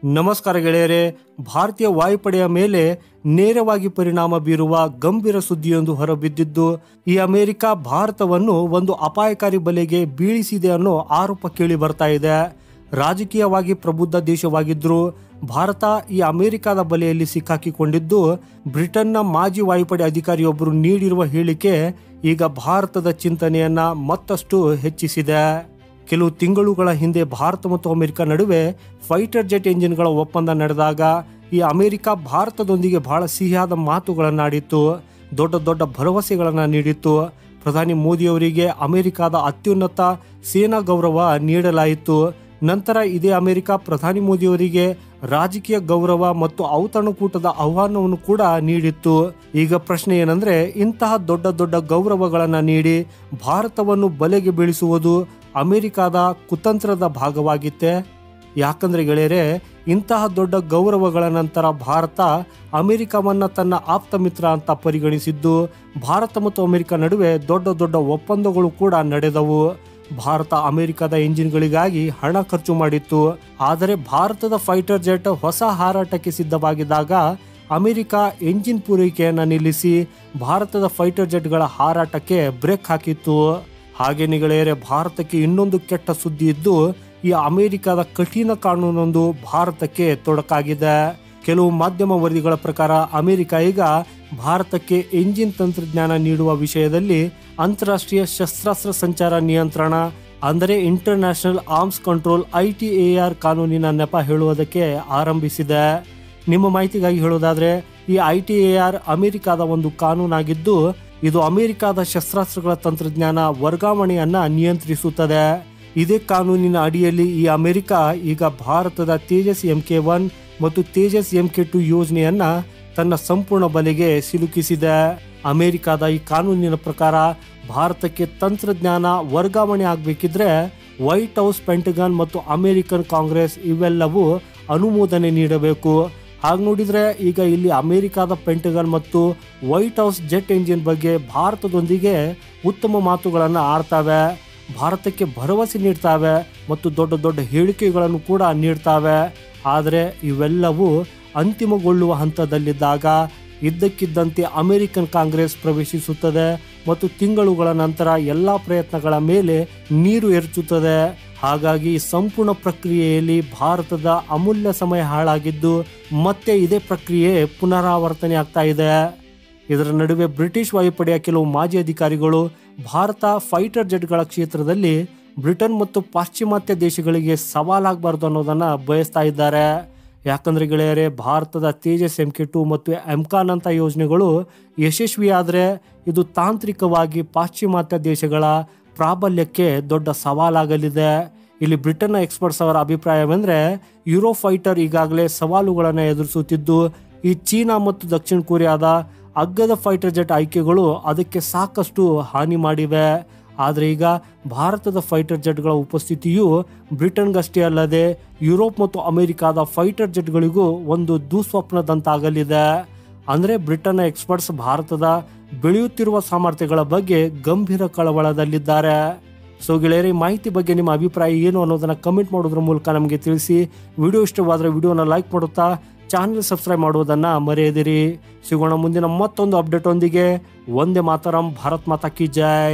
ನಮಸ್ಕಾರ ಗೆಳೆಯರೇ. ಭಾರತೀಯ ವಾಯುಪಡೆಯ ಮೇಲೆ ನೇರವಾಗಿ ಪರಿಣಾಮ ಬೀರುವ ಗಂಭೀರ ಸುದ್ದಿಯೊಂದು ಹೊರಬಿದ್ದಿದ್ದು, ಈ ಅಮೆರಿಕ ಭಾರತವನ್ನು ಒಂದು ಅಪಾಯಕಾರಿ ಬಲೆಗೆ ಬೀಳಿಸಿದೆ ಅನ್ನೋ ಆರೋಪ ಕೇಳಿ ಬರ್ತಾ ಇದೆ. ರಾಜಕೀಯವಾಗಿ ಪ್ರಬುದ್ಧ ದೇಶವಾಗಿದ್ರೂ ಭಾರತ ಈ ಅಮೆರಿಕದ ಬಲೆಯಲ್ಲಿ ಸಿಕ್ಕಾಕಿಕೊಂಡಿದ್ದು, ಬ್ರಿಟನ್ನ ಮಾಜಿ ವಾಯುಪಡೆ ಅಧಿಕಾರಿಯೊಬ್ಬರು ನೀಡಿರುವ ಹೇಳಿಕೆ ಈಗ ಭಾರತದ ಚಿಂತನೆಯನ್ನ ಮತ್ತಷ್ಟು ಹೆಚ್ಚಿಸಿದೆ. ಕೆಲವು ತಿಂಗಳುಗಳ ಹಿಂದೆ ಭಾರತ ಮತ್ತು ಅಮೆರಿಕ ನಡುವೆ ಫೈಟರ್ ಜೆಟ್ ಎಂಜಿನ್ಗಳ ಒಪ್ಪಂದ ನಡೆದಾಗ ಈ ಅಮೆರಿಕ ಭಾರತದೊಂದಿಗೆ ಬಹಳ ಸಿಹಿಯಾದ ಮಾತುಗಳನ್ನಾಡಿತ್ತು, ದೊಡ್ಡ ದೊಡ್ಡ ಭರವಸೆಗಳನ್ನು ನೀಡಿತ್ತು. ಪ್ರಧಾನಿ ಮೋದಿಯವರಿಗೆ ಅಮೆರಿಕದ ಅತ್ಯುನ್ನತ ಸೇನಾ ಗೌರವ ನೀಡಲಾಯಿತು. ನಂತರ ಇದೇ ಅಮೆರಿಕ ಪ್ರಧಾನಿ ಮೋದಿಯವರಿಗೆ ರಾಜಕೀಯ ಗೌರವ ಮತ್ತು ಔತಣಕೂಟದ ಆಹ್ವಾನವನ್ನು ಕೂಡ ನೀಡಿತ್ತು. ಈಗ ಪ್ರಶ್ನೆ ಏನಂದ್ರೆ, ಇಂತಹ ದೊಡ್ಡ ದೊಡ್ಡ ಗೌರವಗಳನ್ನು ನೀಡಿ ಭಾರತವನ್ನು ಬಲೆಗೆ ಬೀಳಿಸುವುದು ಅಮೆರಿಕದ ಕುತಂತ್ರದ ಭಾಗವಾಗಿತ್ತೆ. ಯಾಕಂದ್ರೆ ಗೆಳೆಯರೇ, ಇಂತಹ ದೊಡ್ಡ ಗೌರವಗಳ ನಂತರ ಭಾರತ ಅಮೆರಿಕವನ್ನ ತನ್ನ ಆಪ್ತ ಮಿತ್ರ ಅಂತ ಪರಿಗಣಿಸಿದ್ದು, ಭಾರತ ಮತ್ತು ಅಮೆರಿಕ ನಡುವೆ ದೊಡ್ಡ ದೊಡ್ಡ ಒಪ್ಪಂದಗಳು ಕೂಡ ನಡೆದವು. ಭಾರತ ಅಮೆರಿಕದ ಎಂಜಿನ್ಗಳಿಗಾಗಿ ಹಣ ಖರ್ಚು ಮಾಡಿತ್ತು. ಆದರೆ ಭಾರತದ ಫೈಟರ್ ಜೆಟ್ ಹೊಸ ಹಾರಾಟಕ್ಕೆ ಸಿದ್ಧವಾಗಿದ್ದಾಗ ಅಮೆರಿಕ ಎಂಜಿನ್ ಪೂರೈಕೆಯನ್ನು ನಿಲ್ಲಿಸಿ ಭಾರತದ ಫೈಟರ್ ಜೆಟ್ಗಳ ಹಾರಾಟಕ್ಕೆ ಬ್ರೇಕ್ ಹಾಕಿತ್ತು. ಹಾಗೇನೇ ಗೆಳೆಯರೇ, ಭಾರತಕ್ಕೆ ಇನ್ನೊಂದು ಕೆಟ್ಟ ಸುದ್ದಿ ಇದ್ದು, ಈ ಅಮೆರಿಕದ ಕಠಿಣ ಕಾನೂನೊಂದು ಭಾರತಕ್ಕೆ ತೊಡಕಾಗಿದೆ. ಕೆಲವು ಮಾಧ್ಯಮ ವರದಿಗಳ ಪ್ರಕಾರ ಅಮೆರಿಕ ಈಗ ಭಾರತಕ್ಕೆ ಎಂಜಿನ್ ತಂತ್ರಜ್ಞಾನ ನೀಡುವ ವಿಷಯದಲ್ಲಿ ಅಂತಾರಾಷ್ಟ್ರೀಯ ಶಸ್ತ್ರಾಸ್ತ್ರ ಸಂಚಾರ ನಿಯಂತ್ರಣ ಅಂದರೆ ಇಂಟರ್ನ್ಯಾಷನಲ್ ಆರ್ಮ್ಸ್ ಕಂಟ್ರೋಲ್ ITAR ಕಾನೂನಿನ ನೆಪ ಹೇಳುವುದಕ್ಕೆ ಆರಂಭಿಸಿದೆ. ನಿಮ್ಮ ಮಾಹಿತಿಗಾಗಿ ಹೇಳೋದಾದ್ರೆ, ಈ ITAR ಅಮೆರಿಕದ ಒಂದು ಕಾನೂನಾಗಿದ್ದು, ಇದು ಅಮೆರಿಕದ ಶಸ್ತ್ರಾಸ್ತ್ರಗಳ ತಂತ್ರಜ್ಞಾನ ವರ್ಗಾವಣೆಯನ್ನ ನಿಯಂತ್ರಿಸುತ್ತದೆ. ಇದೇ ಕಾನೂನಿನ ಅಡಿಯಲ್ಲಿ ಈ ಅಮೆರಿಕ ಈಗ ಭಾರತದ ತೇಜಸ್ MK1 ಮತ್ತು ತೇಜಸ್ MK2 ಯೋಜನೆಯನ್ನ ತನ್ನ ಸಂಪೂರ್ಣ ಬಲೆಗೆ ಸಿಲುಕಿಸಿದೆ. ಅಮೆರಿಕದ ಈ ಕಾನೂನಿನ ಪ್ರಕಾರ ಭಾರತಕ್ಕೆ ತಂತ್ರಜ್ಞಾನ ವರ್ಗಾವಣೆ ಆಗಬೇಕಿದ್ರೆ ವೈಟ್ ಹೌಸ್, ಪೆಂಟಗನ್ ಮತ್ತು ಅಮೆರಿಕನ್ ಕಾಂಗ್ರೆಸ್ ಇವೆಲ್ಲವೂ ಅನುಮೋದನೆ ನೀಡಬೇಕು. ಹಾಗೆ ನೋಡಿದ್ರೆ ಈಗ ಇಲ್ಲಿ ಅಮೆರಿಕದ ಪೆಂಟಗನ್ ಮತ್ತು ವೈಟ್ ಹೌಸ್ ಜೆಟ್ ಎಂಜಿನ್ ಬಗ್ಗೆ ಭಾರತದೊಂದಿಗೆ ಉತ್ತಮ ಮಾತುಗಳನ್ನು ಆಡ್ತಾವೆ, ಭಾರತಕ್ಕೆ ಭರವಸೆ ನೀಡ್ತಾವೆ ಮತ್ತು ದೊಡ್ಡ ದೊಡ್ಡ ಹೇಳಿಕೆಗಳನ್ನು ಕೂಡ ನೀಡ್ತಾವೆ. ಆದರೆ ಇವೆಲ್ಲವೂ ಅಂತಿಮಗೊಳ್ಳುವ ಹಂತದಲ್ಲಿದ್ದಾಗ ಇದ್ದಕ್ಕಿದ್ದಂತೆ ಅಮೆರಿಕನ್ ಕಾಂಗ್ರೆಸ್ ಪ್ರವೇಶಿಸುತ್ತದೆ ಮತ್ತು ತಿಂಗಳುಗಳ ನಂತರ ಎಲ್ಲ ಪ್ರಯತ್ನಗಳ ಮೇಲೆ ನೀರು ಎರಚುತ್ತದೆ. ಹಾಗಾಗಿ ಸಂಪೂರ್ಣ ಪ್ರಕ್ರಿಯೆಯಲ್ಲಿ ಭಾರತದ ಅಮೂಲ್ಯ ಸಮಯ ಹಾಳಾಗಿದ್ದು ಮತ್ತೆ ಇದೇ ಪ್ರಕ್ರಿಯೆ ಪುನರಾವರ್ತನೆ ಆಗ್ತಾ ಇದೆ. ಇದರ ನಡುವೆ ಬ್ರಿಟಿಷ್ ವಾಯುಪಡೆಯ ಕೆಲವು ಮಾಜಿ ಅಧಿಕಾರಿಗಳು ಭಾರತ ಫೈಟರ್ ಜೆಟ್ಗಳ ಕ್ಷೇತ್ರದಲ್ಲಿ ಬ್ರಿಟನ್ ಮತ್ತು ಪಾಶ್ಚಿಮಾತ್ಯ ದೇಶಗಳಿಗೆ ಸವಾಲಾಗಬಾರ್ದು ಅನ್ನೋದನ್ನ ಬಯಸ್ತಾ ಇದ್ದಾರೆ. ಯಾಕಂದ್ರೆ ಗೆಳೆಯರೇ, ಭಾರತದ ತೇಜಸ್ MK2 ಮತ್ತು MCON ಅಂತ ಯೋಜನೆಗಳು ಯಶಸ್ವಿಯಾದರೆ ಇದು ತಾಂತ್ರಿಕವಾಗಿ ಪಾಶ್ಚಿಮಾತ್ಯ ದೇಶಗಳ ಪ್ರಾಬಲ್ಯಕ್ಕೆ ದೊಡ್ಡ ಸವಾಲಾಗಲಿದೆ. ಇಲ್ಲಿ ಬ್ರಿಟನ್ನ ಎಕ್ಸ್ಪರ್ಟ್ಸ್ ಅವರ ಅಭಿಪ್ರಾಯವೆಂದರೆ, ಯುರೋಫೈಟರ್ ಈಗಾಗಲೇ ಸವಾಲುಗಳನ್ನು ಎದುರಿಸುತ್ತಿದ್ದು, ಈ ಚೀನಾ ಮತ್ತು ದಕ್ಷಿಣ ಕೊರಿಯಾದ ಅಗ್ಗದ ಫೈಟರ್ ಜೆಟ್ ಆಯ್ಕೆಗಳು ಅದಕ್ಕೆ ಸಾಕಷ್ಟು ಹಾನಿ ಮಾಡಿವೆ. ಆದರೆ ಈಗ ಭಾರತದ ಫೈಟರ್ ಜೆಟ್ಗಳ ಉಪಸ್ಥಿತಿಯು ಬ್ರಿಟನ್ಗಷ್ಟೇ ಅಲ್ಲದೆ ಯುರೋಪ್ ಮತ್ತು ಅಮೆರಿಕದ ಫೈಟರ್ ಜೆಟ್ಗಳಿಗೂ ಒಂದು ದುಸ್ವಪ್ನದಂತಾಗಲಿದೆ. ಅಂದರೆ ಬ್ರಿಟನ್ನ ಎಕ್ಸ್ಪರ್ಟ್ಸ್ ಭಾರತದ ಬೆಳೆಯುತ್ತಿರುವ ಸಾಮರ್ಥ್ಯಗಳ ಬಗ್ಗೆ ಗಂಭೀರ ಕಳವಳದಲ್ಲಿದ್ದಾರೆ. ಸೊ ಗೆಳೆಯರೇ, ಮಾಹಿತಿ ಬಗ್ಗೆ ನಿಮ್ಮ ಅಭಿಪ್ರಾಯ ಏನು ಅನ್ನೋದನ್ನ ಕಮೆಂಟ್ ಮಾಡೋದ್ರ ಮೂಲಕ ನಮಗೆ ತಿಳಿಸಿ. ವಿಡಿಯೋ ಇಷ್ಟವಾದರೆ ವಿಡಿಯೋನ ಲೈಕ್ ಮಾಡುತ್ತಾ ಚಾನಲ್ ಸಬ್ಸ್ಕ್ರೈಬ್ ಮಾಡುವುದನ್ನು ಮರೆಯದಿರಿ. ಸಿಗೋಣ ಮುಂದಿನ ಮತ್ತೊಂದು ಅಪ್ಡೇಟ್ ಒಂದಿಗೆ. ವಂದೇ ಮಾತರಂ. ಭಾರತ್ ಮಾತಾ ಕಿ ಜೈ.